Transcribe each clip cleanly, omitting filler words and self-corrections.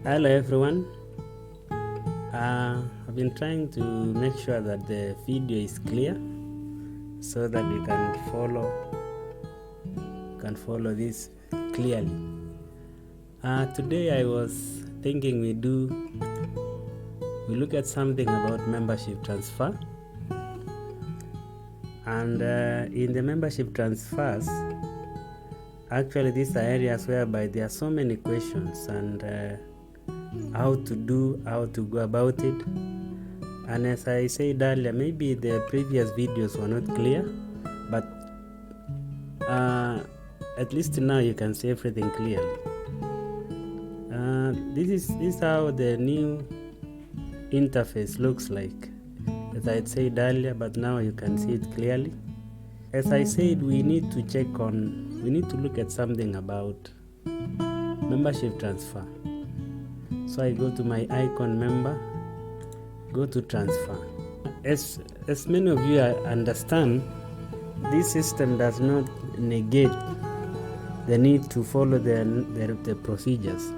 Hello everyone. I've been trying to make sure that the video is clear so that we can follow this clearly. Today I was thinking we look at something about membership transfer, and in the membership transfers, actually these are areas whereby there are so many questions and how to go about it. And as I said earlier, maybe the previous videos were not clear, but at least now you can see everything clearly. This is how the new interface looks like, as I said earlier, but now you can see it clearly. As I said, we need to look at something about membership transfer. So I go to my icon member, go to transfer. As many of you understand, this system does not negate the need to follow the procedures.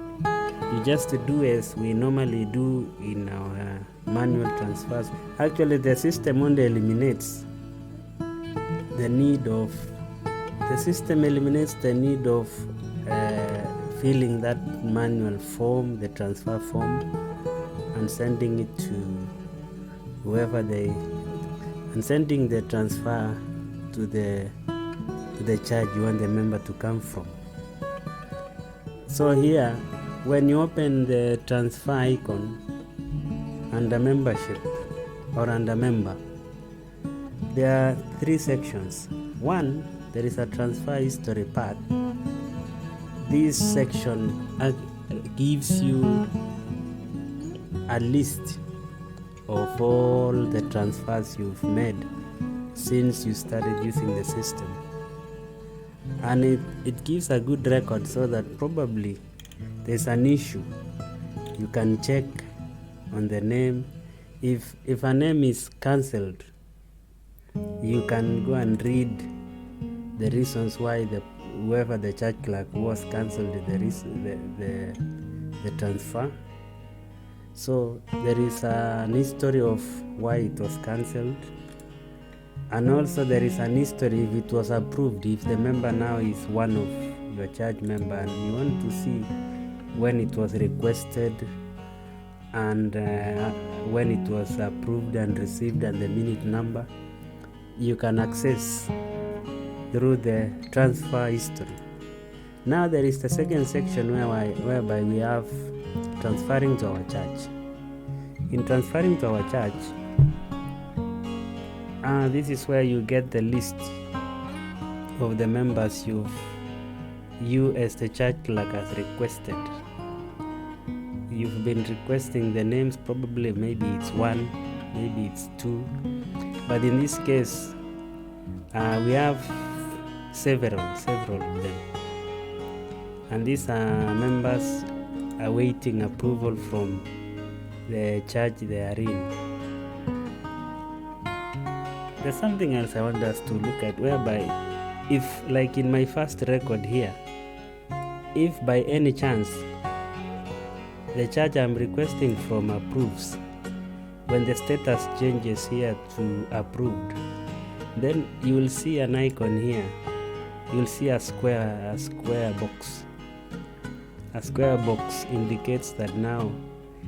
You just do as we normally do in our manual transfers. Actually, the system only eliminates the need of filling that manual form, the transfer form, and sending it to sending the transfer to the charge you want the member to come from. So here, when you open the transfer icon under membership or under member, there are three sections. One, there is a transfer history part. This section gives you a list of all the transfers you've made since you started using the system, and it gives a good record, so that probably there's an issue, you can check on the name. If a name is cancelled, you can go and read the reasons why whoever the church clerk was cancelled the transfer. So there is an history of why it was cancelled, and also there is an history if it was approved, if the member now is one of your church member, and you want to see when it was requested and when it was approved and received and the minute number, you can access through the transfer history. Now there is the second section whereby we have transferring to our church. In transferring to our church, this is where you get the list of the members you as the church clerk has requested. You've been requesting the names, probably maybe it's one, maybe it's two, but in this case we have several of them, and these are members awaiting approval from the church they are in. There's something else I want us to look at, whereby if, like in my first record here, if by any chance the church I'm requesting from approves, when the status changes here to approved, then you will see an icon here. You will see a square box. A square box indicates that now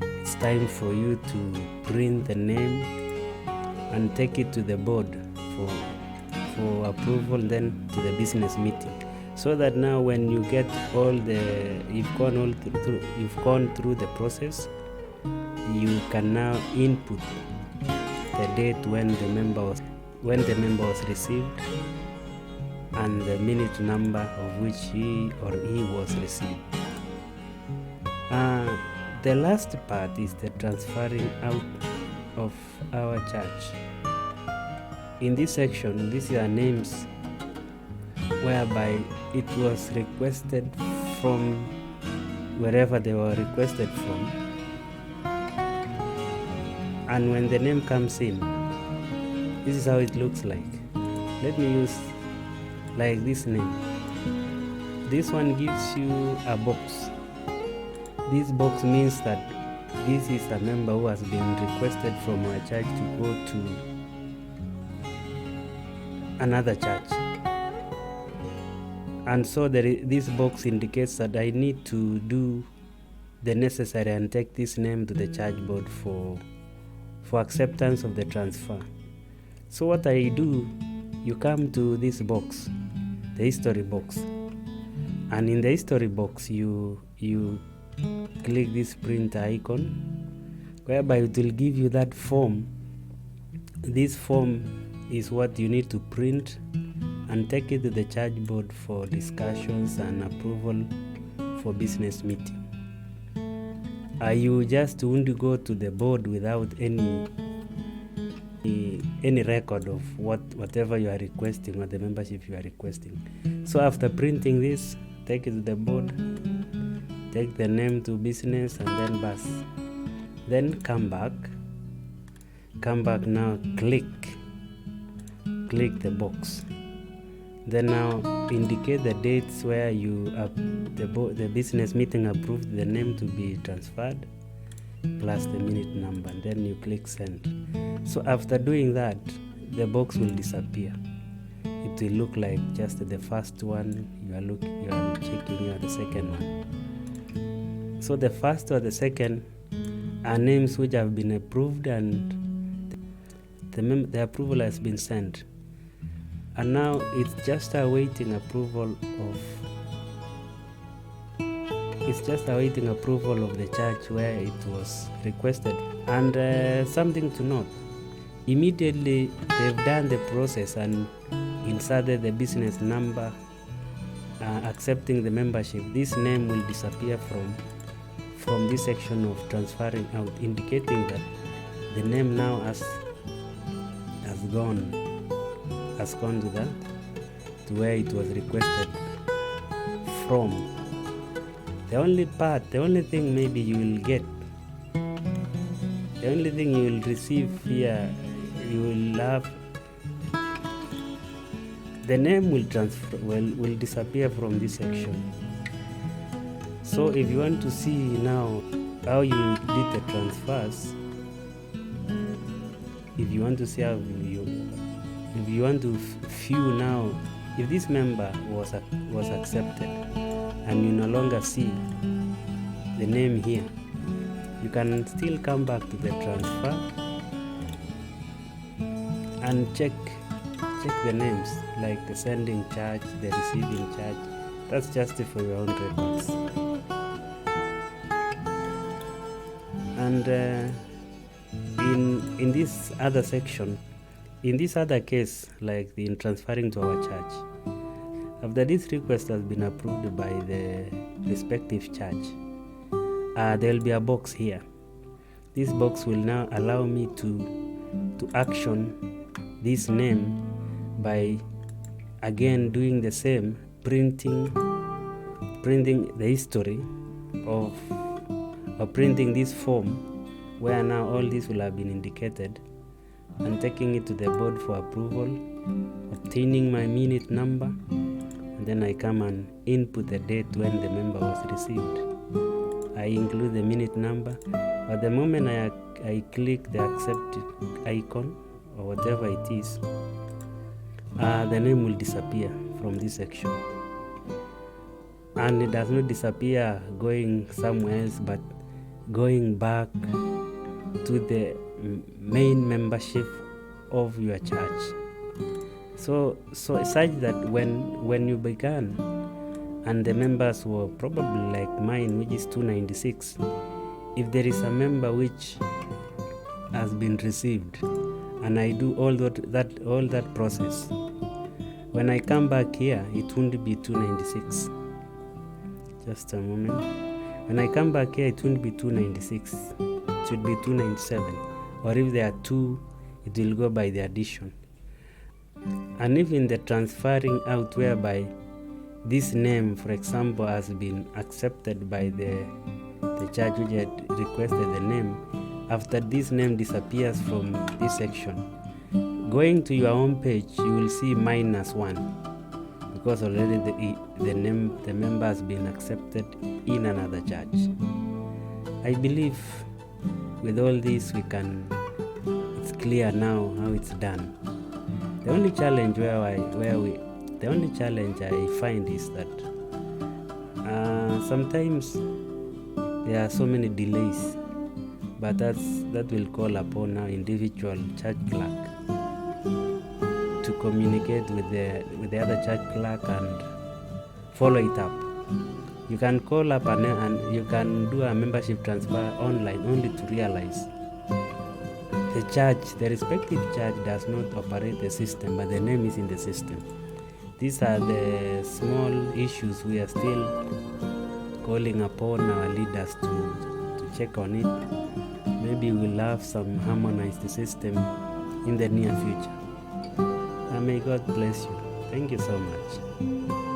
it's time for you to print the name and take it to the board for approval, then to the business meeting, so that now when you get you've gone through the process, you can now input the date when the member was received and the minute number of which he was received. The last part is the transferring out of our church. In this section, these are names whereby it was requested from wherever they were requested from, and when the name comes in, this is how it looks like. Let me use like this name. This one gives you a box. this box means that this is a member who has been requested from our church to go to another church. And so this box indicates that I need to do the necessary and take this name to the church board for acceptance of the transfer. So what I do, you come to this box, the history box, and in the history box you click this print icon, whereby it will give you that form. This form is what you need to print and take it to the church board for discussions and approval for business meeting. You just won't go to the board without any record of whatever you are requesting or the membership you are requesting. So after printing this, take it to the board, take the name to business, and then bus. Then come back now, click the box. Then now indicate the dates where the business meeting approved the name to be transferred plus the minute number, and then you click send. So after doing that, the box will disappear. It will look like just the first one you are checking, or the second one. So the first or the second are names which have been approved and the approval has been sent. And now it's just awaiting approval of the church where it was requested. And something to note, immediately they've done the process and inserted the business number, accepting the membership, this name will disappear from this section of transferring out, indicating that the name now has gone to where it was requested from. The only thing maybe you will get, the only thing you will receive here, you will have the name will disappear from this section. So if you want to see now how you did the transfers, if you want to see if you want to view now, if this member was accepted and you no longer see the name here, you can still come back to the transfer and check the names, like the sending charge, the receiving charge. That's just for your own records. And in this other section, in this other case, like in transferring to our church, after this request has been approved by the respective church, there will be a box here. This box will now allow me to action this name by again doing the same, printing the history of printing this form, where now all this will have been indicated, and taking it to the board for approval, obtaining my minute number, and then I come and input the date when the member was received. I include the minute number. But the moment I click the accept icon or whatever it is, the name will disappear from this section. And it does not disappear going somewhere else, but going back to the main membership of your church. So such that when you began and the members were probably like mine, which is 296, if there is a member which has been received and I do all that process, when I come back here, it won't be 296. Just a moment. When I come back here, it won't be 296. It should be 297. Or if there are two, it will go by the addition. And even the transferring out, whereby this name, for example, has been accepted by the church which had requested the name, after this name disappears from this section, going to your home page, you will see -1, because already the member has been accepted in another church. I believe with all this it's clear now how it's done. The only challenge the only challenge I find is that sometimes there are so many delays, but that will call upon our individual church clerk to communicate with the other church clerk and follow it up. You can call up and you can do a membership transfer online, only to realize the respective church does not operate the system, but the name is in the system. These are the small issues we are still calling upon our leaders to check on it. Maybe we'll have some harmonized system in the near future. And may God bless you. Thank you so much.